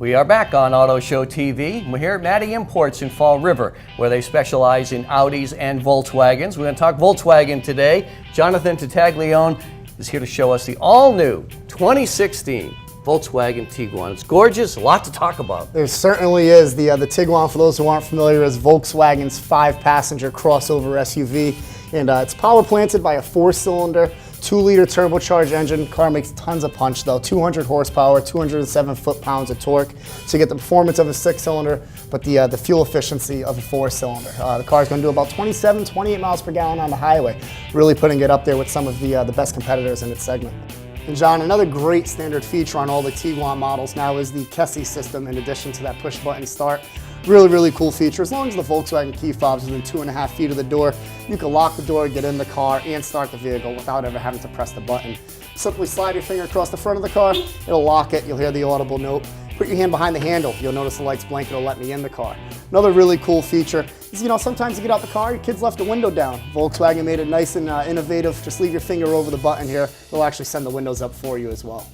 We are back on Auto Show TV. We're here at Mattie Imports in Fall River, where they specialize in Audis and Volkswagens. We're going to talk Volkswagen today. Jonathan Tattaglione is here to show us the all-new 2016 Volkswagen Tiguan. It's gorgeous, a lot to talk about. There certainly is. The Tiguan, for those who aren't familiar, is Volkswagen's 5-passenger crossover SUV. And it's power planted by a 4-cylinder, 2-liter turbocharged engine. Car makes tons of punch though, 200 horsepower, 207 foot-pounds of torque. So you get the performance of a 6-cylinder, but the fuel efficiency of a 4-cylinder. The car is going to do about 27, 28 miles per gallon on the highway, really putting it up there with some of the best competitors in its segment. And John, another great standard feature on all the Tiguan models now is the KESI system in addition to that push-button start. Really cool feature. As long as the Volkswagen key fob's within 2.5 feet of the door, you can lock the door, get in the car, and start the vehicle without ever having to press the button. Simply slide your finger across the front of the car, it'll lock it, you'll hear the audible note. Put your hand behind the handle, you'll notice the lights blink, it'll let me in the car. Another really cool feature is, sometimes you get out the car, your kids left the window down. Volkswagen made it nice and innovative. Just leave your finger over the button here. It'll actually send the windows up for you as well.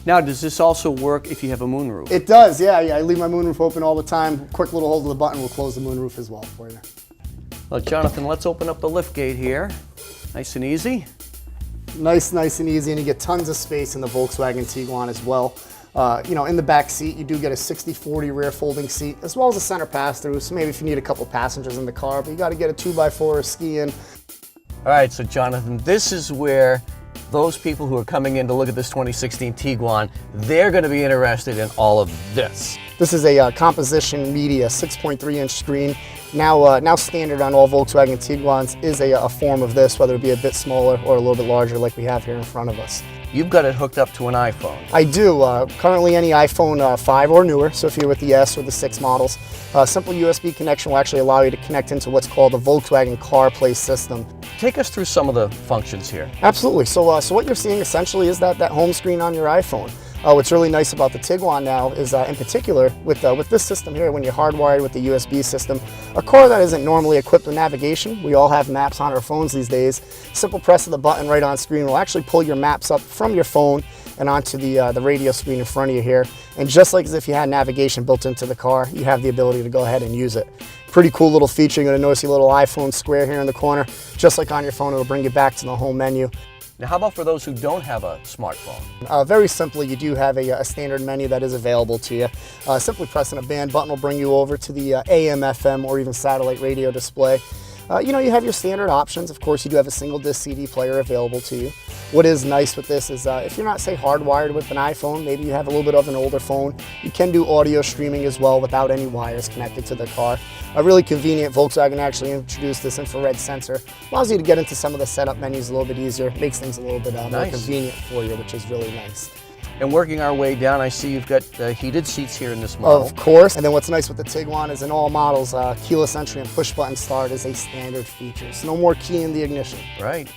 Now, does this also work if you have a moonroof? It does, yeah. I leave my moonroof open all the time. Quick little hold of the button will close the moonroof as well for you. Well, Jonathan, let's open up the lift gate here. Nice and easy. Nice and easy, and you get tons of space in the Volkswagen Tiguan as well. In the back seat, you do get a 60/40 rear folding seat, as well as a center pass-through, so maybe if you need a couple passengers in the car, but you got to get a 2x4 or ski in. All right, so Jonathan, this is where those people who are coming in to look at this 2016 Tiguan, they're going to be interested in all of this. This is a composition media 6.3-inch screen. Now standard on all Volkswagen Tiguans is a form of this, whether it be a bit smaller or a little bit larger like we have here in front of us. You've got it hooked up to an iPhone. I do. Currently any iPhone 5 or newer, so if you're with the S or the 6 models, simple USB connection will actually allow you to connect into what's called the Volkswagen CarPlay system. Take us through some of the functions here. Absolutely. So what you're seeing essentially is that home screen on your iPhone. What's really nice about the Tiguan now is, in particular, with this system here, when you're hardwired with the USB system, a car that isn't normally equipped with navigation, we all have maps on our phones these days, simple press of the button right on screen will actually pull your maps up from your phone and onto the radio screen in front of you here. And just like as if you had navigation built into the car, you have the ability to go ahead and use it. Pretty cool little feature. You're going to notice your little iPhone square here in the corner. Just like on your phone, it'll bring you back to the home menu. Now, how about for those who don't have a smartphone? Very simply, you do have a standard menu that is available to you. Simply pressing a band button will bring you over to the AM, FM, or even satellite radio display. You have your standard options. Of course, you do have a single disc CD player available to you. What is nice with this is if you're not, say, hardwired with an iPhone, maybe you have a little bit of an older phone, you can do audio streaming as well without any wires connected to the car. Really convenient. Volkswagen actually introduced this infrared sensor. Allows you to get into some of the setup menus a little bit easier, makes things a little bit more convenient for you, which is really nice. And working our way down, I see you've got heated seats here in this model. Of course. And then what's nice with the Tiguan is in all models, keyless entry and push-button start is a standard feature. So no more key in the ignition. Right.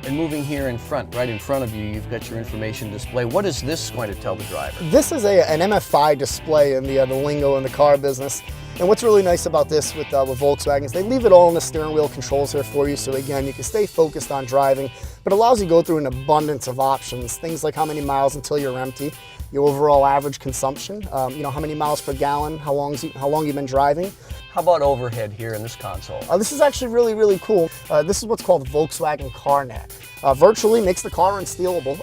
And moving here in front, right in front of you, you've got your information display. What is this going to tell the driver? This is an MFI display in the lingo in the car business. And what's really nice about this with Volkswagen is they leave it all in the steering wheel controls here for you. So again, you can stay focused on driving, but it allows you to go through an abundance of options. Things like how many miles until you're empty, your overall average consumption, how many miles per gallon, how long you've been driving. How about overhead here in this console? This is actually really cool. This is what's called Volkswagen CarNet. Virtually makes the car unstealable.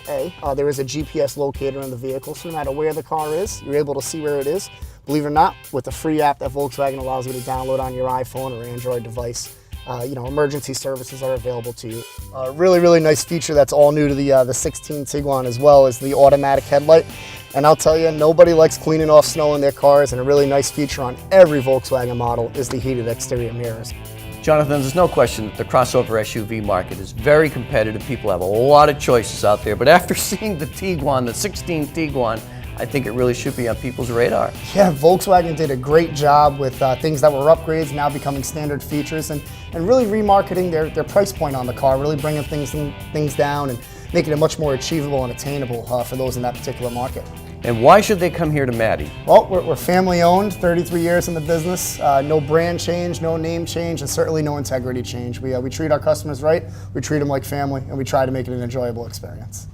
There is a GPS locator in the vehicle, so no matter where the car is, you're able to see where it is. Believe it or not, with the free app that Volkswagen allows you to download on your iPhone or Android device, emergency services are available to you. Really nice feature that's all new to the 16 Tiguan as well is the automatic headlight. And I'll tell you, nobody likes cleaning off snow in their cars, and a really nice feature on every Volkswagen model is the heated exterior mirrors. Jonathan, there's no question that the crossover SUV market is very competitive. People have a lot of choices out there, but after seeing the Tiguan, the 16 Tiguan, I think it really should be on people's radar. Yeah, Volkswagen did a great job with things that were upgrades now becoming standard features and really remarketing their price point on the car, really bringing things down and making it much more achievable and attainable for those in that particular market. And why should they come here to Mattie? Well, we're family owned, 33 years in the business, no brand change, no name change, and certainly no integrity change. We treat our customers right, we treat them like family, and we try to make it an enjoyable experience.